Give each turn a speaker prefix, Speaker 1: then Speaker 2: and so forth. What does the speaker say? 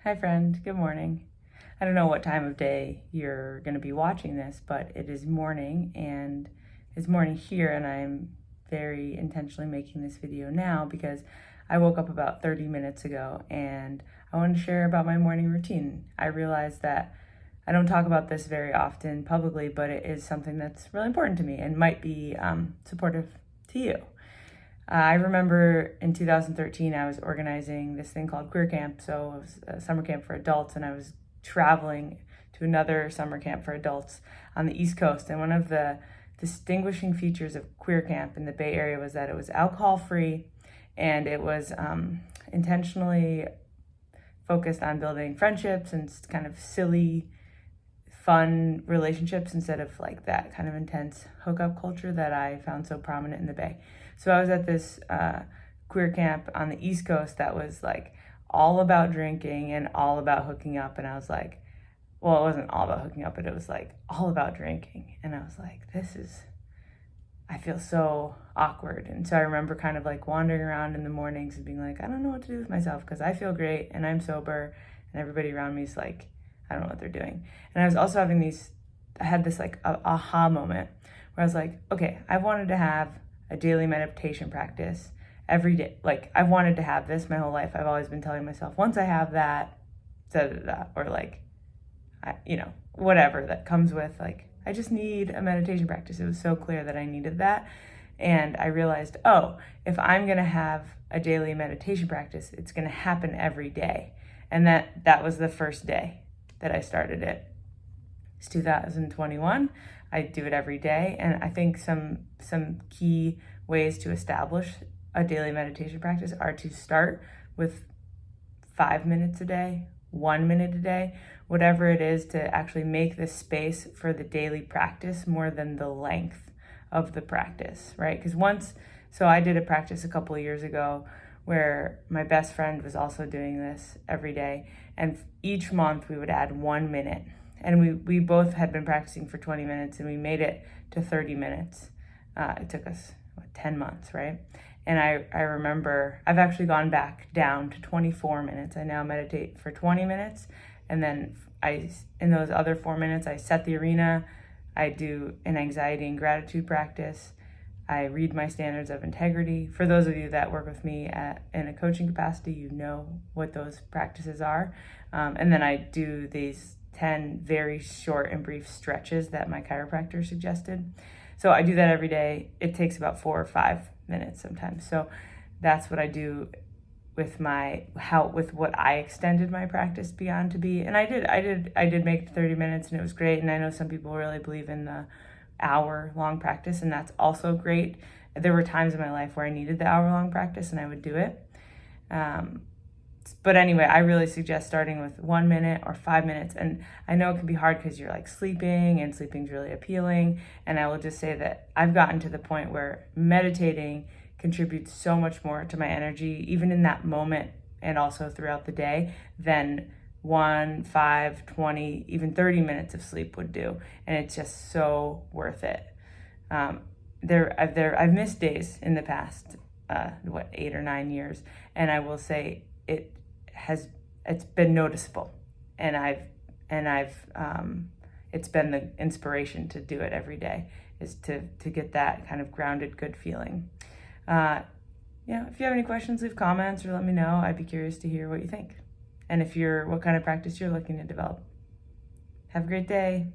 Speaker 1: Hi friend, good morning. I don't know what time of day you're going to be watching this, but it is morning and it's morning here, and I'm very intentionally making this video now because I woke up about 30 minutes ago and I wanted to share about my morning routine. I realized that I don't talk about this very often publicly, but it is something that's really important to me and might be supportive to you. I remember in 2013, I was organizing this thing called Queer Camp. So it was a summer camp for adults, and I was traveling to another summer camp for adults on the East Coast. And one of the distinguishing features of Queer Camp in the Bay Area was that it was alcohol-free, and it was intentionally focused on building friendships and kind of silly, fun relationships instead of like that kind of intense hookup culture that I found so prominent in the Bay. So I was at this queer camp on the East Coast that was like all about drinking and all about hooking up. And I was like, well, it wasn't all about hooking up, but it was like all about drinking. And I was like, I feel so awkward. And so I remember kind of like wandering around in the mornings and being like, I don't know what to do with myself because I feel great and I'm sober and everybody around me is like, I don't know what they're doing. And I was also having I had this like aha moment where I was like, okay, I've wanted to have a daily meditation practice every day. Like I've wanted to have this my whole life. I've always been telling myself, once I have that, or like, whatever that comes with, like, I just need a meditation practice. It was so clear that I needed that. And I realized, oh, if I'm going to have a daily meditation practice, it's going to happen every day. And that was the first day that I started it. It's 2021. I do it every day. And I think some key ways to establish a daily meditation practice are to start with 5 minutes a day, 1 minute a day, whatever it is, to actually make the space for the daily practice more than the length of the practice, right? Because so I did a practice a couple of years ago where my best friend was also doing this every day. And each month we would add 1 minute. And we both had been practicing for 20 minutes and we made it to 30 minutes. It took us 10 months, right? And I remember I've actually gone back down to 24 minutes. I now meditate for 20 minutes. And then in those other 4 minutes, I set the arena. I do an anxiety and gratitude practice. I read my standards of integrity. For those of you that work with me in a coaching capacity, you know what those practices are. And then I do these 10 very short and brief stretches that my chiropractor suggested. So I do that every day. It takes about 4 or 5 minutes sometimes. So that's what I do with what I extended my practice beyond to be. And I did make it 30 minutes and it was great. And I know some people really believe in the hour-long practice, and that's also great. There were times in my life where I needed the hour-long practice and I would do it. But anyway, I really suggest starting with 1 minute or 5 minutes. And I know it can be hard because you're like sleeping, and sleeping's really appealing. And I will just say that I've gotten to the point where meditating contributes so much more to my energy, even in that moment and also throughout the day, than 1, 5, 20, even 30 minutes of sleep would do. And it's just so worth it. I've missed days in the past, 8 or 9 years. And I will say it's been noticeable. And it's been the inspiration to do it every day, is to get that kind of grounded, good feeling. If you have any questions, leave comments or let me know. I'd be curious to hear what you think. And what kind of practice you're looking to develop. Have a great day.